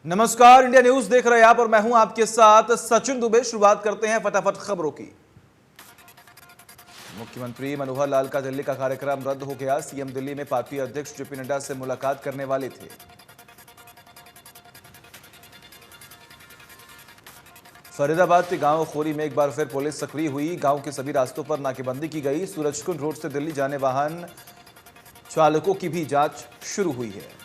नमस्कार, India news देख रहे हैं आप और मैं हूं आपके साथ सचिन दुबे। शुरुआत करते हैं फटाफट खबरों की। मुख्यमंत्री मनोहर लाल का दिल्ली का कार्यक्रम रद्द हो गया। सीएम दिल्ली में पार्टी अध्यक्ष जेपी नड्डा से मुलाकात करने वाले थे। फरीदाबाद के गांव खोरी में एक बार फिर पुलिस सक्रिय हुई। गांव के सभी रास्तों पर नाकेबंदी की गई। सूरजकुंड रोड से दिल्ली जाने वाहन चालकों की भी जांच शुरू हुई है।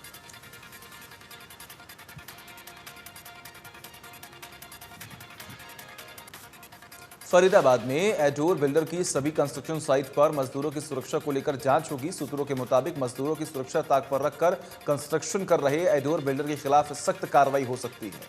फरीदाबाद में एडोर बिल्डर की सभी कंस्ट्रक्शन साइट पर मजदूरों की सुरक्षा को लेकर जांच होगी। सूत्रों के मुताबिक मजदूरों की सुरक्षा ताक पर रखकर कंस्ट्रक्शन कर रहे एडोर बिल्डर के खिलाफ सख्त कार्रवाई हो सकती है।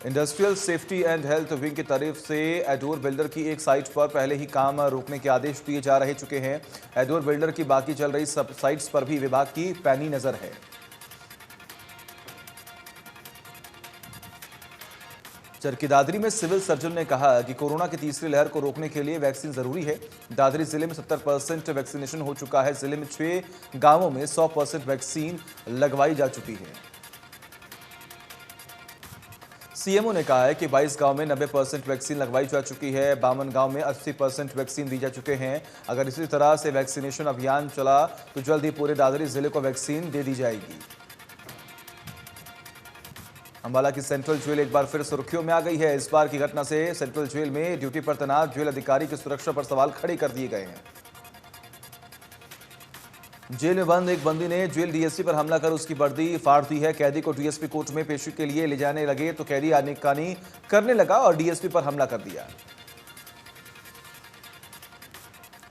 Industrial safety and health wing की तरफ से एडोर बिल्डर की एक साइट पर पहले ही काम रोकने के आदेश दिए जा रहे चुके हैं। एडोर बिल्डर की बाकी चल रही सब साइट्स पर भी विभाग की पैनी नजर है। चरखी दादरी में सिविल सर्जन ने कहा कि कोरोना की तीसरी लहर को रोकने के लिए वैक्सीन जरूरी है। दादरी जिले में 70% वैक्सीनेशन हो चुका है। जिले में 6 गांवों में 100% वैक्सीन लगवाई जा चुकी है। सीएमओ ने कहा है कि 22 गांव में 90% वैक्सीन लगवाई जा चुकी है। 52 गांव में 80% वैक्सीन दी जा चुके हैं। अगर इसी तरह से वैक्सीनेशन अभियान चला तो जल्द ही पूरे दादरी जिले को वैक्सीन दे दी जाएगी। अंबाला की सेंट्रल जेल एक बार फिर सुर्खियों में आ गई है। इस बार की घटना से सेंट्रल जेल में ड्यूटी पर तैनात जेल अधिकारी की सुरक्षा पर सवाल खड़े कर दिए गए हैं। जेल में बंद एक बंदी ने जेल डीएसपी पर हमला कर उसकी वर्दी फाड़ दी है। कैदी को डीएसपी कोर्ट में पेशी के लिए ले जाने लगे तो कैदी आनाकानी करने लगा और डीएसपी पर हमला कर दिया।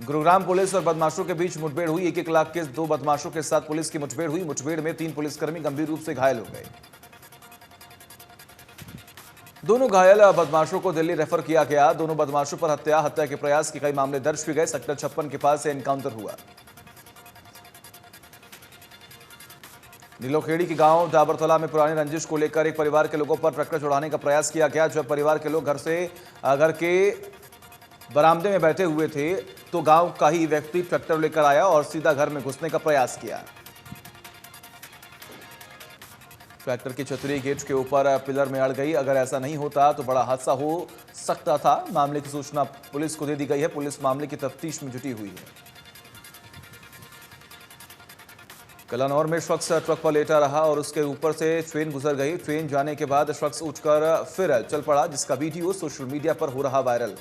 गुरुग्राम पुलिस और बदमाशों के बीच मुठभेड़ हुई। 1-1 लाख के 2 बदमाशों के साथ पुलिस की मुठभेड़ हुई। मुठभेड़ में 3 पुलिसकर्मी गंभीर रूप से घायल हो गए। दोनों घायल बदमाशों को दिल्ली रेफर किया गया। दोनों बदमाशों पर हत्या के प्रयास के कई मामले दर्ज किए गए। सेक्टर 56 के पास से एनकाउंटर हुआ। नीलोखेड़ी के गांव डाबरतला में पुरानी रंजिश को लेकर एक परिवार के लोगों पर ट्रैक्टर चढ़ाने का प्रयास किया गया। जब परिवार के लोग घर के बरामदे में बैठे हुए थे तो गांव का ही व्यक्ति ट्रैक्टर लेकर आया और सीधा घर में घुसने का प्रयास किया। ट्रैक्टर की छतरी गेट के ऊपर पिलर में अड़ गई। अगर ऐसा नहीं होता तो बड़ा हादसा हो सकता था। मामले की सूचना पुलिस को दे दी गई है। पुलिस मामले की तफ्तीश में जुटी हुई है। कलानौर में शख्स ट्रक पर लेटा रहा और उसके ऊपर से ट्रेन गुजर गई। ट्रेन जाने के बाद शख्स उठकर फिर चल पड़ा, जिसका वीडियो सोशल मीडिया पर हो रहा वायरल।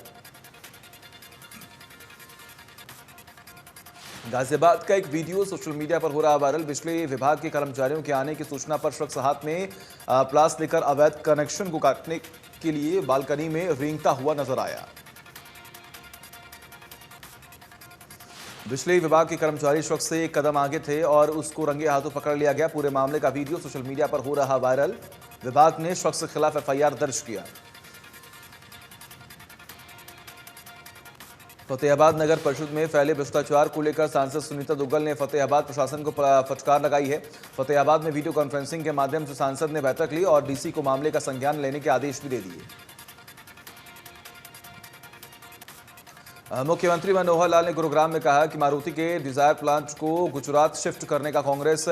गाजियाबाद का एक वीडियो सोशल मीडिया पर हो रहा वायरल। बिजली विभाग के कर्मचारियों के आने की सूचना पर शख्स हाथ में प्लास लेकर अवैध कनेक्शन को काटने के लिए बालकनी में रेंगता हुआ नजर आया। बिजली विभाग के कर्मचारी शख्स से एक कदम आगे थे और उसको रंगे हाथों पकड़ लिया गया। पूरे मामले का वीडियो सोशल मीडिया पर हो रहा वायरल। विभाग ने शख्स के खिलाफ एफआईआर दर्ज किया। फतेहाबाद नगर परिषद में फैले भ्रष्टाचार को लेकर सांसद सुनीता दुग्गल ने फतेहाबाद प्रशासन को फटकार लगाई है। फतेहाबाद में वीडियो कॉन्फ्रेंसिंग के माध्यम से सांसद ने बैठक ली और डीसी को मामले का संज्ञान लेने के आदेश भी दे दिए। मुख्यमंत्री मनोहर लाल ने गुरुग्राम में कहा कि मारुति के डिजायर प्लांट को गुजरात शिफ्ट करने का कांग्रेस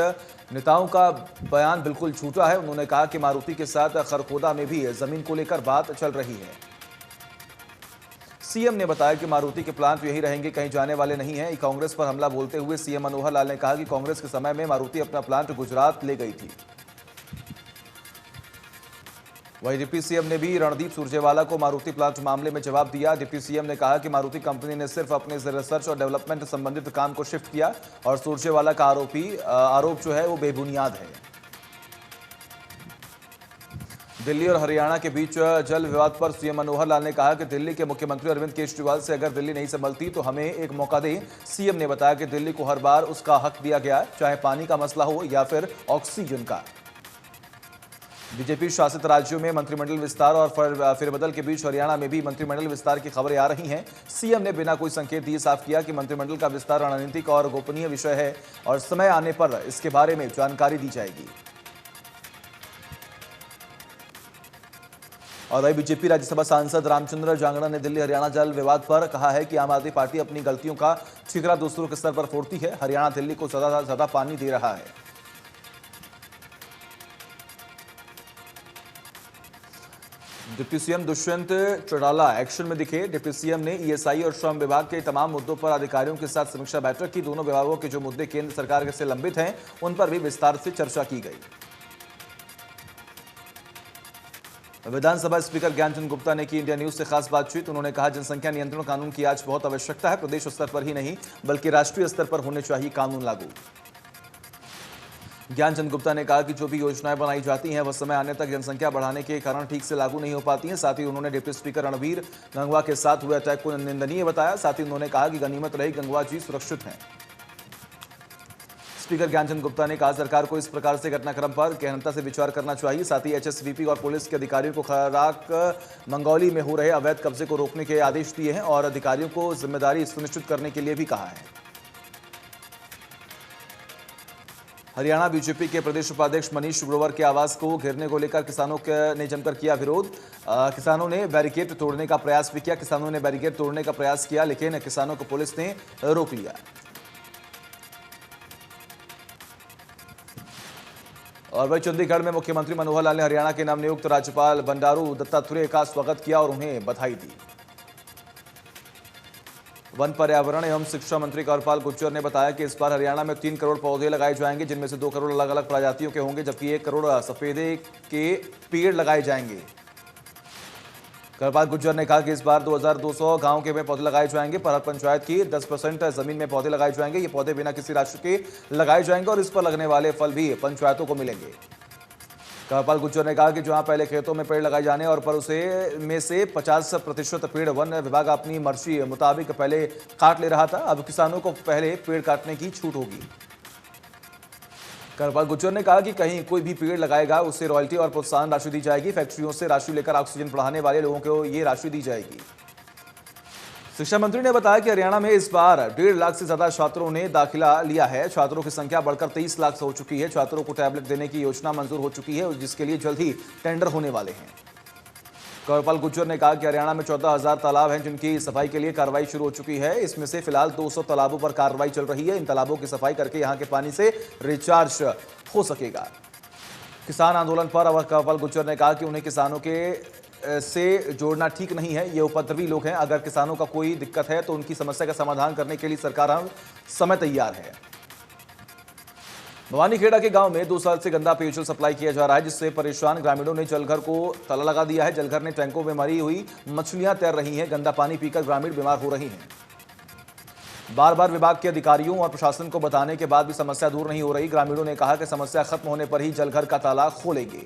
नेताओं का बयान बिल्कुल झूठा है। उन्होंने कहा कि मारुति के साथ खरखोदा में भी जमीन को लेकर बात चल रही है। सीएम ने बताया कि मारुति के प्लांट यही रहेंगे, कहीं जाने वाले नहीं हैं। कांग्रेस पर हमला बोलते हुए सीएम मनोहर लाल ने कहा कि कांग्रेस के समय में मारुति अपना प्लांट गुजरात ले गई थी। वहीं डिप्टी सीएम ने भी रणदीप सुरजेवाला को मारुति प्लांट मामले में जवाब दिया। डिप्टी सीएम ने कहा कि मारुति कंपनी ने सिर्फ अपने रिसर्च और डेवलपमेंट संबंधित काम को शिफ्ट किया और सुरजेवाला का आरोप जो है वो बेबुनियाद है। दिल्ली और हरियाणा के बीच जल विवाद पर सीएम मनोहर लाल ने कहा कि दिल्ली के मुख्यमंत्री अरविंद केजरीवाल से अगर दिल्ली नहीं संभलती तो हमें एक मौका दें। सीएम ने बताया कि दिल्ली को हर बार उसका हक दिया गया, चाहे पानी का मसला हो या फिर ऑक्सीजन का। बीजेपी शासित राज्यों में मंत्रिमंडल विस्तार और फेरबदल के बीच हरियाणा में भी मंत्रिमंडल विस्तार की खबरें आ रही हैं। सीएम ने बिना कोई संकेत दिए साफ किया कि मंत्रिमंडल का विस्तार रणनीतिक और गोपनीय विषय है और समय आने पर इसके बारे में जानकारी दी जाएगी। और वही बीजेपी राज्यसभा सांसद रामचंद्र जांगड़ा ने दिल्ली हरियाणा जल विवाद पर कहा है कि आम आदमी पार्टी अपनी गलतियों का ठिकरा दूसरों के स्तर पर फोड़ती है। हरियाणा दिल्ली को ज्यादा पानी दे रहा है। Deputy CM Dushyant Chautala action में दिखे। डिप्टी सीएम ने ईएसआई और श्रम विभाग के तमाम मुद्दों पर अधिकारियों के साथ समीक्षा बैठक की। दोनों विभागों के जो मुद्दे केंद्र सरकार से लंबित हैं, उन पर भी विस्तार से चर्चा की गई। विधानसभा स्पीकर ज्ञानचंद गुप्ता ने की इंडिया न्यूज से खास बातचीत। उन्होंने कहा, जनसंख्या नियंत्रण कानून की आज बहुत आवश्यकता है। प्रदेश स्तर पर ही नहीं बल्कि राष्ट्रीय स्तर पर होने चाहिए कानून लागू। ज्ञानचंद गुप्ता ने कहा कि जो भी योजनाएं बनाई जाती हैं वह समय आने तक जनसंख्या बढ़ाने के कारण ठीक से लागू नहीं हो पाती हैं। साथ ही उन्होंने डिप्टी स्पीकर रणवीर गंगवा के साथ हुए अटैक को निंदनीय बताया। साथ ही उन्होंने कहा कि गनीमत रही गंगवा जी सुरक्षित हैं। स्पीकर ज्ञानचंद गुप्ता ने कहा, सरकार को इस प्रकार से घटनाक्रम पर गहनता से विचार करना चाहिए। साथ ही एचएसवीपी और पुलिस के अधिकारियों को खराक मंगौली में हो रहे अवैध कब्जे को रोकने के आदेश दिए हैं और अधिकारियों को जिम्मेदारी सुनिश्चित करने के लिए भी कहा है। हरियाणा बीजेपी के प्रदेश उपाध्यक्ष मनीष ग्रोवर के आवास को घेरने को लेकर किसानों ने जमकर किया विरोध। किसानों ने बैरिकेड तोड़ने का प्रयास भी किया। किसानों ने बैरिकेड तोड़ने का प्रयास किया, लेकिन किसानों को पुलिस ने रोक लिया। और वही चंडीगढ़ में मुख्यमंत्री मनोहर लाल ने हरियाणा के नवनियुक्त राज्यपाल बंडारू दत्तात्रेय का स्वागत किया और उन्हें बधाई दी। वन, पर्यावरण एवं शिक्षा मंत्री कंवरपाल गुर्जर ने बताया कि इस बार हरियाणा में 3 करोड़ पौधे लगाए जाएंगे, जिनमें से 2 करोड़ अलग अलग प्रजातियों के होंगे, जबकि 1 करोड़ सफेदे के पेड़ लगाए जाएंगे। कंवरपाल गुर्जर ने कहा कि इस बार 2200 गांव के में पौधे लगाए जाएंगे, पर हर पंचायत की 10% जमीन में पौधे लगाए जाएंगे। ये पौधे बिना किसी राशि के लगाए जाएंगे और इस पर लगने वाले फल भी पंचायतों को मिलेंगे। कंवरपाल गुर्जर ने कहा कि जहां पहले खेतों में पेड़ लगाए जाने और पर उसे में से 50% पेड़ वन विभाग अपनी मर्जी मुताबिक पहले काट ले रहा था, अब किसानों को पहले पेड़ काटने की छूट होगी। कंवरपाल गुर्जर ने कहा कि कहीं कोई भी पेड़ लगाएगा उसे रॉयल्टी और प्रोत्साहन राशि दी जाएगी। फैक्ट्रियों से राशि लेकर ऑक्सीजन बढ़ाने वाले लोगों को ये राशि दी जाएगी। शिक्षा मंत्री ने बताया कि हरियाणा में इस बार 1.5 लाख से ज्यादा छात्रों ने दाखिला लिया है। छात्रों की संख्या बढ़कर 23 लाख से हो चुकी है। छात्रों को टैबलेट देने की योजना मंजूर हो चुकी है, जिसके लिए जल्द ही टेंडर होने वाले हैं। कंवरपाल गुर्जर ने कहा कि हरियाणा में 14,000 तालाब हैं, जिनकी सफाई के लिए कार्रवाई शुरू हो चुकी है। इसमें से फिलहाल 200 तालाबों पर कार्रवाई चल रही है। इन तालाबों की सफाई करके यहां के पानी से रिचार्ज हो सकेगा। किसान आंदोलन पर कंवरपाल गुर्जर ने कहा कि उन्हें किसानों के से जोड़ना ठीक नहीं है। ये उपद्रवी लोग हैं। अगर किसानों का कोई दिक्कत है तो उनकी समस्या का समाधान करने के लिए सरकार हर समय तैयार है। भवानीखेड़ा के गांव में 2 साल से गंदा पेयजल सप्लाई किया जा रहा है, जिससे परेशान ग्रामीणों ने जलघर को ताला लगा दिया है। जलघर में टैंकों में मरी हुई मछलियां तैर रही हैं। गंदा पानी पीकर ग्रामीण बीमार हो रही हैं। बार बार विभाग के अधिकारियों और प्रशासन को बताने के बाद भी समस्या दूर नहीं हो रही। ग्रामीणों ने कहा कि समस्या खत्म होने पर ही जलघर का ताला खोलेंगे।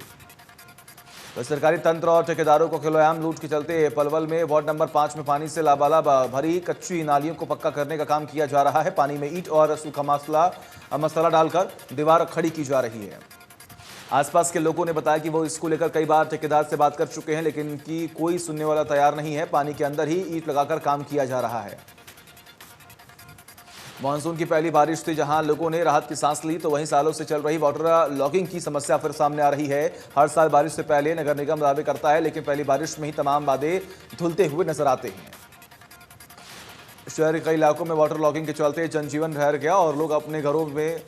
तो सरकारी तंत्र और ठेकेदारों को खुलेआम लूट के चलते पलवल में वार्ड नंबर 5 में पानी से लाबालाब भरी कच्ची नालियों को पक्का करने का काम किया जा रहा है। पानी में ईंट और सूखा मसाला डालकर दीवार खड़ी की जा रही है। आसपास के लोगों ने बताया कि वो इसको लेकर कई बार ठेकेदार से बात कर चुके हैं, लेकिन इनकी कोई सुनने वाला तैयार नहीं है। पानी के अंदर ही ईंट लगाकर काम किया जा रहा है। मानसून की पहली बारिश थी, जहां लोगों ने राहत की सांस ली, तो वहीं सालों से चल रही वाटर लॉगिंग की समस्या फिर सामने आ रही है। हर साल बारिश से पहले नगर निगम दावे करता है, लेकिन पहली बारिश में ही तमाम वादे धुलते हुए नजर आते हैं। शहर के कई इलाकों में वाटर लॉगिंग के चलते जनजीवन ठहर गया और लोग अपने घरों में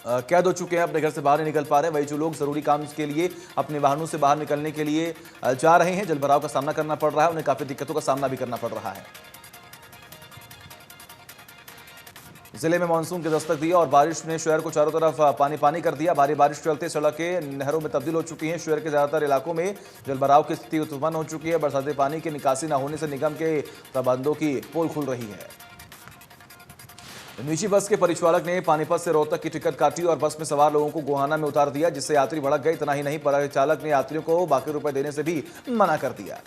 कैद हो चुके हैं। अपने घर से बाहर नहीं निकल पा रहे। वही जो लोग जरूरी काम के लिए अपने वाहनों से बाहर निकलने के लिए जा रहे हैं, जलभराव का सामना करना पड़ रहा है। उन्हें काफी दिक्कतों का सामना भी करना पड़ रहा है। जिले में मानसून की दस्तक दी और बारिश ने शहर को चारों तरफ पानी पानी कर दिया। भारी बारिश के चलते सड़कें नहरों में तब्दील हो चुकी हैं। शहर के ज्यादातर इलाकों में जलभराव की स्थिति उत्पन्न हो चुकी है। बरसाती पानी की निकासी न होने से निगम के प्रबंधों की पोल खुल रही है। निजी बस के परिचालक ने पानीपत से रोहतक की टिकट काटी और बस में सवार लोगों को गोहाना में उतार दिया, जिससे यात्री भड़क गए। इतना ही नहीं, परिचालक ने यात्रियों को बाकी रुपए देने से भी मना कर दिया।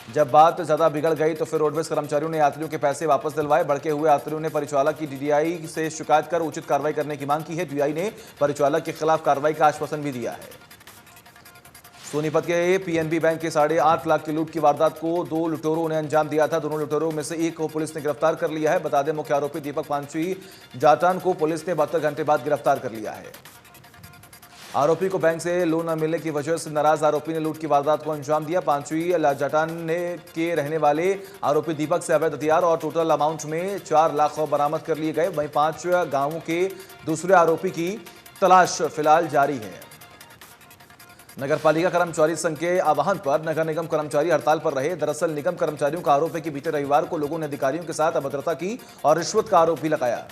जब बात ज्यादा बिगड़ गई तो फिर रोडवेज कर्मचारियों ने यात्रियों के पैसे वापस दिलवाए। भड़के हुए यात्रियों ने परिचालक की डीडीआई से शिकायत कर उचित कार्रवाई करने की मांग की है। डीडीआई ने परिचालक के खिलाफ कार्रवाई का आश्वासन भी दिया है। सोनीपत के पीएनबी बैंक के 8.5 लाख की लूट की वारदात को 2 लुटेरों ने अंजाम दिया था। दोनों लुटेरों में से एक को पुलिस ने गिरफ्तार कर लिया है। बता दें, मुख्य आरोपी दीपक पांची जाटान को पुलिस ने 72 घंटे बाद गिरफ्तार कर लिया है। आरोपी को बैंक से लोन न मिलने की वजह से नाराज आरोपी ने लूट की वारदात को अंजाम दिया। पांचवी जाटान के रहने वाले आरोपी दीपक से अवैध हथियार और टोटल अमाउंट में 4 लाख बरामद कर लिए गए। वहीं 5 गांवों के दूसरे आरोपी की तलाश फिलहाल जारी है। नगरपालिका कर्मचारी संघ के आह्वान पर नगर निगम कर्मचारी हड़ताल पर रहे। दरअसल निगम कर्मचारियों का आरोप है कि बीते रविवार को लोगों ने अधिकारियों के साथ अभद्रता की और रिश्वत का आरोप भी लगाया।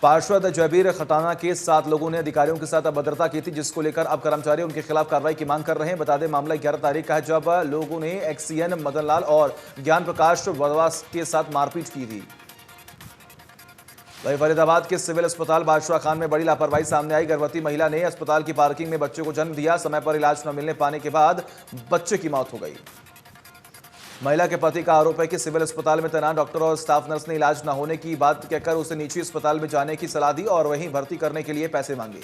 पार्षद जयबीर खटाना के 7 लोगों ने अधिकारियों के साथ अभद्रता की थी, जिसको लेकर अब कर्मचारी उनके खिलाफ कार्रवाई की मांग कर रहे हैं। बता दें मामला 11 तारीख का है, जब लोगों ने एक्सीएन मदनलाल और ज्ञान प्रकाश वरवास के साथ मारपीट की थी। वहीं फरीदाबाद के सिविल अस्पताल बादशाह खान में बड़ी लापरवाही सामने आई। गर्भवती महिला ने अस्पताल की पार्किंग में बच्चे को जन्म दिया। समय पर इलाज न मिलने पाने के बाद बच्चे की मौत हो गई। महिला के पति का आरोप है कि सिविल अस्पताल में तैनात डॉक्टर और स्टाफ नर्स ने इलाज न होने की बात कहकर उसे निजी अस्पताल में जाने की सलाह दी और वहीं भर्ती करने के लिए पैसे मांगे।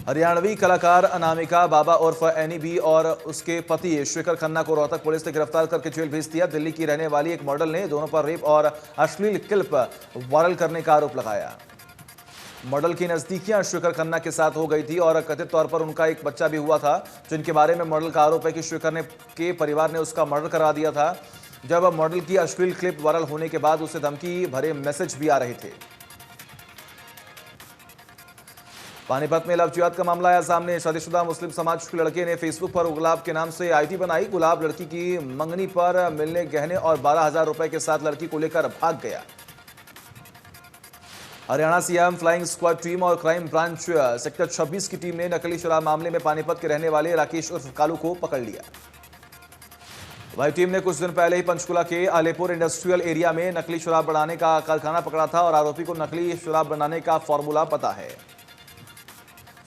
हरियाणवी कलाकार अनामिका बाबा उर्फ एनी बी और उसके पति शेखर खन्ना को रोहतक पुलिस ने गिरफ्तार करके जेल भेज दिया। दिल्ली की रहने वाली एक मॉडल ने दोनों पर रेप और अश्लील क्लिप वायरल करने का आरोप लगाया। मॉडल की नजदीकियां शेखर खन्ना के साथ हो गई थी और कथित तौर पर उनका एक बच्चा भी हुआ था, जिनके बारे में मॉडल का आरोप है कि शेखर के परिवार ने उसका मर्डर करा दिया था। जब मॉडल की अश्लील क्लिप वायरल होने के बाद उसे धमकी भरे मैसेज भी आ रहे थे। पानीपत में लव जिहाद का मामला आया सामने। शादीशुदा मुस्लिम समाज के लड़के ने फेसबुक पर गुलाब के नाम से आईडी बनाई। गुलाब लड़की की मंगनी पर मिलने गहने और 12,000 रुपए के साथ लड़की को लेकर भाग गया। Haryana CM flying squad team और क्राइम ब्रांच सेक्टर 26 की टीम ने नकली शराब मामले में पानीपत के रहने वाले राकेश उर्फ कालू को पकड़ लिया। वही टीम ने कुछ दिन पहले ही पंचकुला के आलेपुर इंडस्ट्रियल एरिया में नकली शराब बनाने का कारखाना पकड़ा था और आरोपी को नकली शराब बनाने का फॉर्मूला पता है।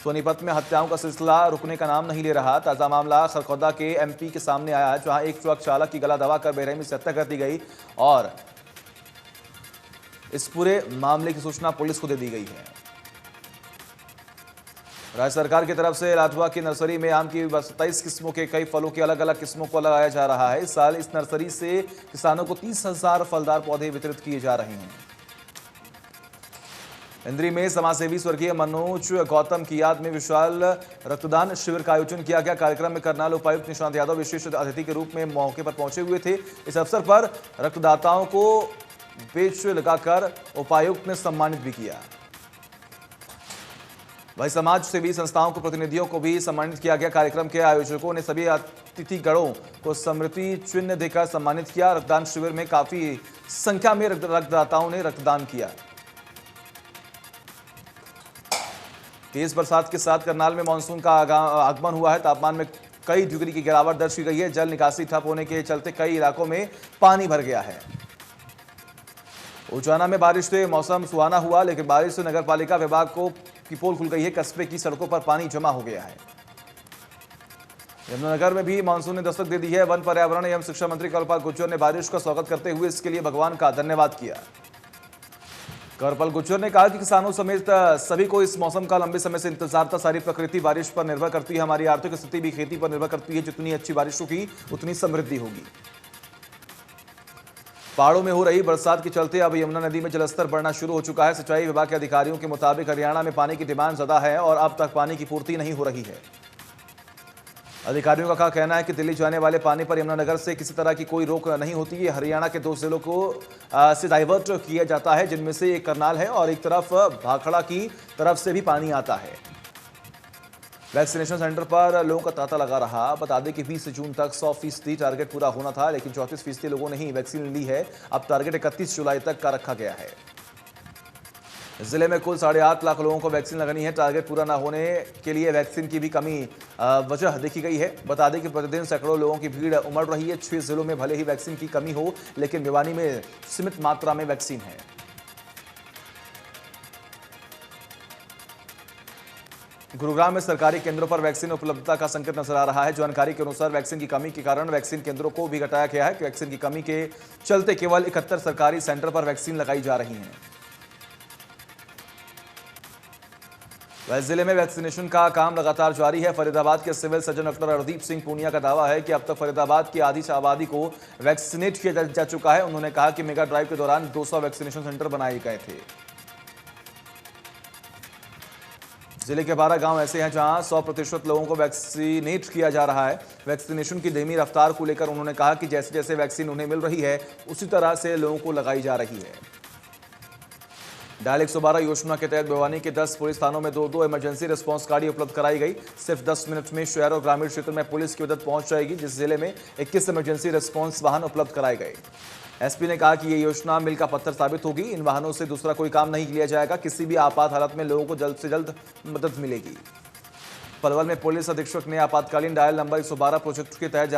सोनीपत में हत्याओं का सिलसिला रुकने का नाम नहीं ले रहा। ताजा मामला खरखौदा के एमपी के सामने आया, जहां एक ट्रक चालक की गला दबाकर बेरहमी से हत्या कर दी गई और इस पूरे मामले की सूचना पुलिस को दे दी गई है। राज्य सरकार की तरफ से लाडवा की नर्सरी में आम की 27 किस्मों के कई फलों की अलग अलग किस्मों को लगाया जा रहा है। इस साल इस नर्सरी से किसानों को 30,000 फलदार पौधे वितरित किए जा रहे हैं। इंद्री में समाजसेवी स्वर्गीय मनोज गौतम की याद में विशाल रक्तदान शिविर का आयोजन किया गया। कार्यक्रम में करनाल उपायुक्त निशांत यादव विशेष अतिथि के रूप में मौके पर पहुंचे हुए थे। इस अवसर पर रक्तदाताओं को बेच लगाकर उपायुक्त ने सम्मानित भी किया। वही समाज सेवी संस्थाओं के प्रतिनिधियों को भी सम्मानित किया गया। कार्यक्रम के आयोजकों ने सभी अतिथिगणों को स्मृति चिन्ह देकर सम्मानित किया। रक्तदान शिविर में काफी संख्या में रक्तदाताओं ने रक्तदान किया। तेज बरसात के साथ करनाल में मानसून का आगमन हुआ है। तापमान में कई डिग्री की गिरावट दर्ज की गई है। जल निकासी ठप होने के चलते कई इलाकों में पानी भर गया है। उचाना में बारिश से मौसम सुहाना हुआ, लेकिन बारिश से नगरपालिका विभाग की पोल खुल गई है। कस्बे की सड़कों पर पानी जमा हो गया है। यमुनानगर में भी मानसून ने दस्तक दे दी है। वन पर्यावरण एवं शिक्षा मंत्री कंवरपाल गुर्जर ने बारिश का स्वागत करते हुए इसके लिए भगवान का धन्यवाद किया। कंवरपाल गुर्जर ने कहा कि किसानों समेत सभी को इस मौसम का लंबे समय से इंतजार था। सारी प्रकृति बारिश पर निर्भर करती है। हमारी आर्थिक स्थिति भी खेती पर निर्भर करती है। जितनी अच्छी बारिश होगी उतनी समृद्धि होगी। पहाड़ों में हो रही बरसात के चलते अब यमुना नदी में जलस्तर बढ़ना शुरू हो चुका है। सिंचाई विभाग के अधिकारियों के मुताबिक हरियाणा में पानी की डिमांड ज्यादा है और अब तक पानी की पूर्ति नहीं हो रही है। अधिकारियों का कहना है कि दिल्ली जाने वाले पानी पर यमुनानगर से किसी तरह की कोई रोक नहीं होती है। हरियाणा के 2 जिलों को से डाइवर्ट किया जाता है, जिनमें से एक करनाल है और एक तरफ भाखड़ा की तरफ से भी पानी आता है। वैक्सीनेशन सेंटर पर लोगों का तांता लगा रहा। बता दें कि 20 जून तक 100% टारगेट पूरा होना था, लेकिन 34% लोगों ने ही वैक्सीन ली है। अब टारगेट 31 जुलाई तक का रखा गया है। जिले में कुल 8.5 लाख लोगों को वैक्सीन लगानी है। टारगेट पूरा न होने के लिए वैक्सीन की भी कमी वजह देखी गई है। बता दें कि प्रतिदिन सैकड़ों लोगों की भीड़ उमड़ रही है। 6 जिलों में भले ही वैक्सीन की कमी हो, लेकिन भिवानी में सीमित मात्रा में वैक्सीन है। गुरुग्राम में सरकारी केंद्रों पर वैक्सीन उपलब्धता का संकट नजर आ रहा है। जानकारी के अनुसार वैक्सीन की कमी के कारण वैक्सीन केंद्रों को भी घटाया गया है। वैक्सीन की कमी के चलते केवल 71 सरकारी सेंटर पर वैक्सीन लगाई जा रही है। वह जिले में वैक्सीनेशन का काम लगातार जारी है। फरीदाबाद के civil surgeon doctor Hardeep Singh Punia का दावा है कि अब तक फरीदाबाद की आधी आबादी को वैक्सीनेट किया जा चुका है। उन्होंने कहा कि मेगा ड्राइव के दौरान 200 वैक्सीनेशन सेंटर बनाए गए थे। जिले के 12 गांव ऐसे हैं जहां 100% लोगों को वैक्सीनेट किया जा रहा है। वैक्सीनेशन की धीमी रफ्तार को लेकर उन्होंने कहा कि जैसे जैसे वैक्सीन उन्हें मिल रही है, उसी तरह से लोगों को लगाई जा रही है। डायल 112 योजना के तहत भिवानी के 10 पुलिस थानों में 2-2 इमरजेंसी रिस्पांस गाड़ी उपलब्ध कराई गई। सिर्फ 10 मिनट में शहर और ग्रामीण क्षेत्र में पुलिस की मदद पहुंच जाएगी, जिस जिले में 21 इमरजेंसी रिस्पांस वाहन उपलब्ध कराए गए। एसपी ने कहा कि ये योजना मील का पत्थर साबित होगी। इन वाहनों से दूसरा कोई काम नहीं लिया जाएगा। किसी भी आपात हालत में लोगों को जल्द से जल्द मदद मिलेगी। पलवल में पुलिस अधीक्षक ने आपातकालीन डायल नंबर 112 प्रोजेक्ट के तहत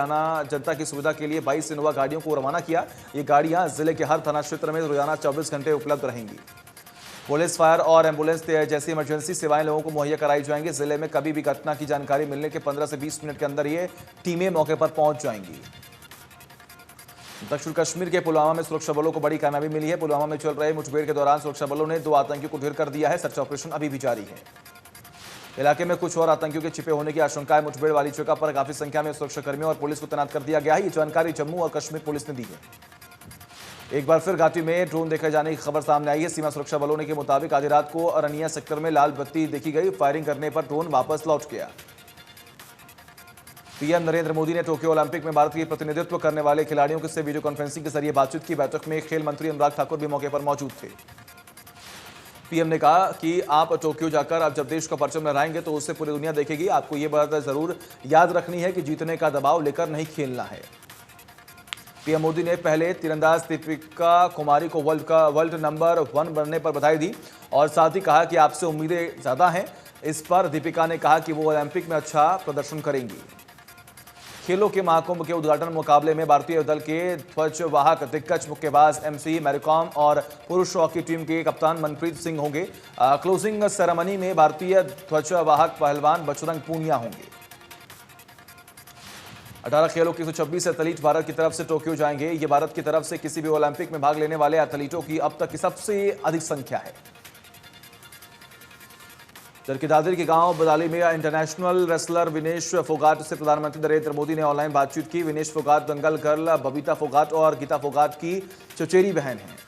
जनता की सुविधा के लिए 22 इनोवा गाड़ियों को रवाना किया। ये गाड़ियां जिले के हर थाना क्षेत्र में रोजाना 24 घंटे उपलब्ध रहेंगी। पुलिस, फायर और एम्बुलेंस जैसी इमरजेंसी सेवाएं लोगों को मुहैया कराई जाएंगी। जिले में कभी भी घटना की जानकारी मिलने के 15 से 20 मिनट के अंदर ये टीमें मौके पर पहुंच जाएंगी। दक्षिण कश्मीर के पुलवामा में सुरक्षा बलों को बड़ी कामयाबी मिली है। पुलवामा में चल रहे मुठभेड़ के दौरान सुरक्षा बलों ने 2 आतंकियों को ढेर कर दिया है। सर्च ऑपरेशन अभी भी जारी है। इलाके में कुछ और आतंकियों के छिपे होने की आशंका है। मुठभेड़ वाली जगह पर काफी संख्या में सुरक्षाकर्मियों और पुलिस को तैनात कर दिया गया है। ये जानकारी जम्मू और कश्मीर पुलिस ने दी है। एक बार फिर घाटी में ड्रोन देखे जाने की खबर सामने आई है। सीमा सुरक्षा बलों के मुताबिक आधी रात को अरनिया सेक्टर में लाल बत्ती देखी गई। फायरिंग करने पर ड्रोन वापस लौट गया। पीएम नरेंद्र मोदी ने टोक्यो ओलंपिक में भारत के प्रतिनिधित्व करने वाले खिलाड़ियों से वीडियो कॉन्फ्रेंसिंग के जरिए बातचीत की। बैठक में खेल मंत्री अनुराग ठाकुर भी मौके पर मौजूद थे। पीएम ने कहा कि आप टोक्यो जाकर अब जब देश का परचम लहराएंगे तो उससे पूरी दुनिया देखेगी। आपको ये बात जरूर याद रखनी है कि जीतने का दबाव लेकर नहीं खेलना है। पीएम मोदी ने पहले तीरंदाज दीपिका कुमारी को वर्ल्ड नंबर 1 बनने पर बधाई दी और साथ ही कहा कि आपसे उम्मीदें ज्यादा हैं। इस पर दीपिका ने कहा कि वो ओलंपिक में अच्छा प्रदर्शन करेंगी। खेलों के महाकुंभ के उद्घाटन मुकाबले में भारतीय दल के ध्वजवाहक दिग्गज मुक्केबाज एमसी मैरीकॉम और पुरुष हॉकी टीम के कप्तान मनप्रीत सिंह होंगे। क्लोजिंग सेरेमनी में भारतीय ध्वजवाहक पहलवान बजरंग पूनिया होंगे। 18 खेलों की 126 एथलीट भारत की तरफ से टोक्यो जाएंगे। ये भारत की तरफ से किसी भी ओलंपिक में भाग लेने वाले एथलीटों की अब तक की सबसे अधिक संख्या है। जबकि दादरी के गांव बदाली में इंटरनेशनल रेसलर विनेश फोगाट से प्रधानमंत्री नरेंद्र मोदी ने ऑनलाइन बातचीत की। विनेश फोगाट दंगल गर्ल बबीता फोगाट और गीता फोगाट की चचेरी बहन हैं।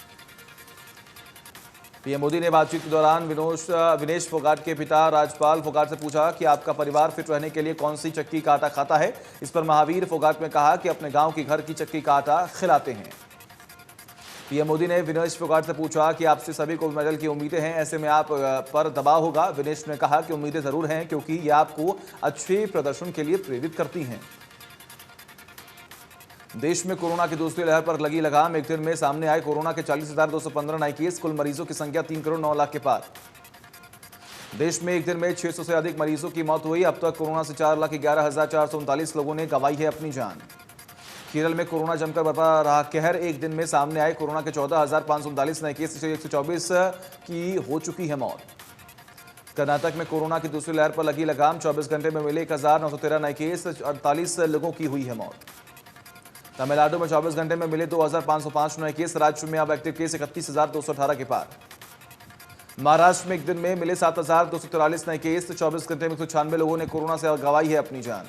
पीएम मोदी ने बातचीत के दौरान विनेश फोगाट के पिता राजपाल फोगाट से पूछा कि आपका परिवार फिट रहने के लिए कौन सी चक्की का आटा खाता है। इस पर महावीर फोगाट ने कहा कि अपने गांव की घर की चक्की का आटा खिलाते हैं। पीएम मोदी ने विनेश फोगाट से पूछा कि आपसे सभी को मेडल की उम्मीदें हैं, ऐसे में आप पर दबाव होगा। विनेश ने कहा कि उम्मीदें जरूर हैं क्योंकि ये आपको अच्छे प्रदर्शन के लिए प्रेरित करती हैं। देश में कोरोना की दूसरी लहर पर लगी लगाम। एक दिन में सामने आए कोरोना के 40,215 नए केस। कुल मरीजों की संख्या 3 करोड़ 9 लाख के पार। देश में एक दिन में 600 से अधिक मरीजों की मौत हुई। अब तक कोरोना से 4,11,439 लोगों ने गंवाई है अपनी जान। केरल में कोरोना जमकर बरपा रहा कहर। एक दिन में सामने आए कोरोना के 14,539 नए केस, 124 की हो चुकी है मौत। कर्नाटक में कोरोना की दूसरी लहर पर लगी लगाम। 24 घंटे में मिले 1,913 नए केस, 48 लोगों की हुई है मौत। तमिलनाडु में 24 घंटे में मिले 2,505 नए केस। राज्य में अब एक्टिव केस 31,218 के पार। महाराष्ट्र में एक दिन में मिले 7,243 नए केस। 24 घंटे में 196 लोगों ने कोरोना से गंवाई है अपनी जान।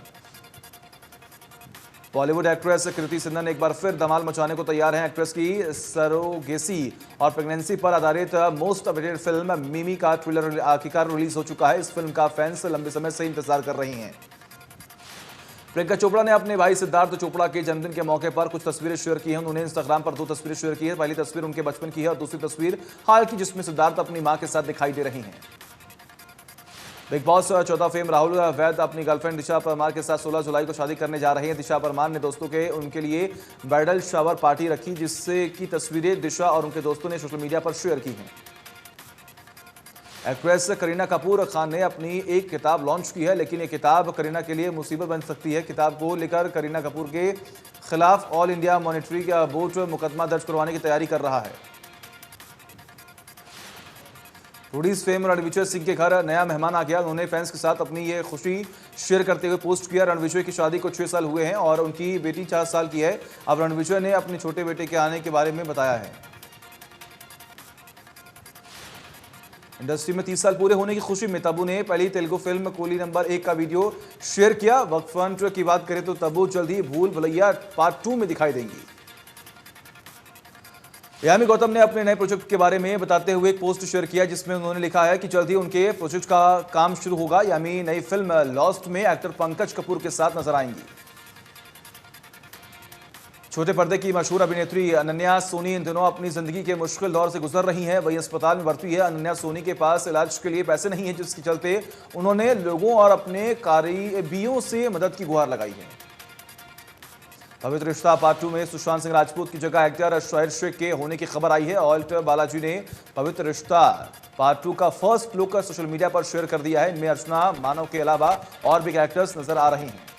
बॉलीवुड एक्ट्रेस कृति सिन्हा एक बार फिर धमाल मचाने को तैयार हैं। एक्ट्रेस की सरोगेसी और प्रेगनेंसी पर आधारित मोस्ट अवेटेड फिल्म मिमी का ट्रेलर आखिरकार रिलीज हो चुका है। इस फिल्म का फैंस लंबे समय से इंतजार कर रही हैं। प्रियंका चोपड़ा ने अपने भाई सिद्धार्थ चोपड़ा के जन्मदिन के मौके पर कुछ तस्वीरें शेयर की हैं। उन्होंने इंस्टाग्राम पर 2 तस्वीरें शेयर की है। पहली तस्वीर उनके बचपन की है और दूसरी तस्वीर हाल की, जिसमें सिद्धार्थ अपनी मां के साथ दिखाई दे रही हैं। बिग बॉस 14 फेम राहुल वैद अपनी गर्लफ्रेंड दिशा परमार के साथ 16 जुलाई को शादी करने जा रहे हैं। दिशा परमार ने दोस्तों के उनके लिए ब्राइडल शावर पार्टी रखी, जिससे की तस्वीरें दिशा और उनके दोस्तों ने सोशल मीडिया पर शेयर की हैं। एक्ट्रेस करीना कपूर खान ने अपनी एक किताब लॉन्च की है, लेकिन ये किताब करीना के लिए मुसीबत बन सकती है। किताब को लेकर करीना कपूर के खिलाफ ऑल इंडिया मॉनिटरी बोर्ड मुकदमा दर्ज करवाने की तैयारी कर रहा है। रोडीज फेम रणविजय सिंह के घर नया मेहमान आ गया। उन्होंने फैंस के साथ अपनी ये खुशी शेयर करते हुए पोस्ट किया। रणविजय की शादी को 6 साल हुए हैं और उनकी बेटी 4 साल की है। अब रणविजय ने अपने छोटे बेटे के आने के बारे में बताया है। इंडस्ट्री में 30 साल पूरे होने की खुशी में तब्बू ने पहली तेलुगु फिल्म कूली नंबर 1 का वीडियो शेयर किया। वक्त फ्रंट की बात करें तो तब्बू जल्द ही भूल भुलैया पार्ट 2 में दिखाई देंगी। यामी गौतम ने अपने नए प्रोजेक्ट के बारे में बताते हुए एक पोस्ट शेयर किया, जिसमें उन्होंने लिखा है कि जल्द ही उनके प्रोजेक्ट का काम शुरू होगा। यामी नई फिल्म लॉस्ट में एक्टर पंकज कपूर के साथ नजर आएंगी। छोटे पर्दे की मशहूर अभिनेत्री अनन्या सोनी इन दिनों अपनी जिंदगी के मुश्किल दौर से गुजर रही हैं। वही अस्पताल में भर्ती है। अनन्या सोनी के पास इलाज के लिए पैसे नहीं हैं, जिसके चलते उन्होंने लोगों और अपने करीबियों से मदद की गुहार लगाई है। पवित्र रिश्ता पार्ट 2 में सुशांत सिंह राजपूत की जगह एक्टर शाहिर शेख के होने की खबर आई है। ऑल्ट बालाजी ने पवित्र रिश्ता पार्ट 2 का फर्स्ट लुक सोशल मीडिया पर शेयर कर दिया है। इनमें अर्चना मानव के अलावा और भी कैरेक्टर्स नजर आ रहे हैं।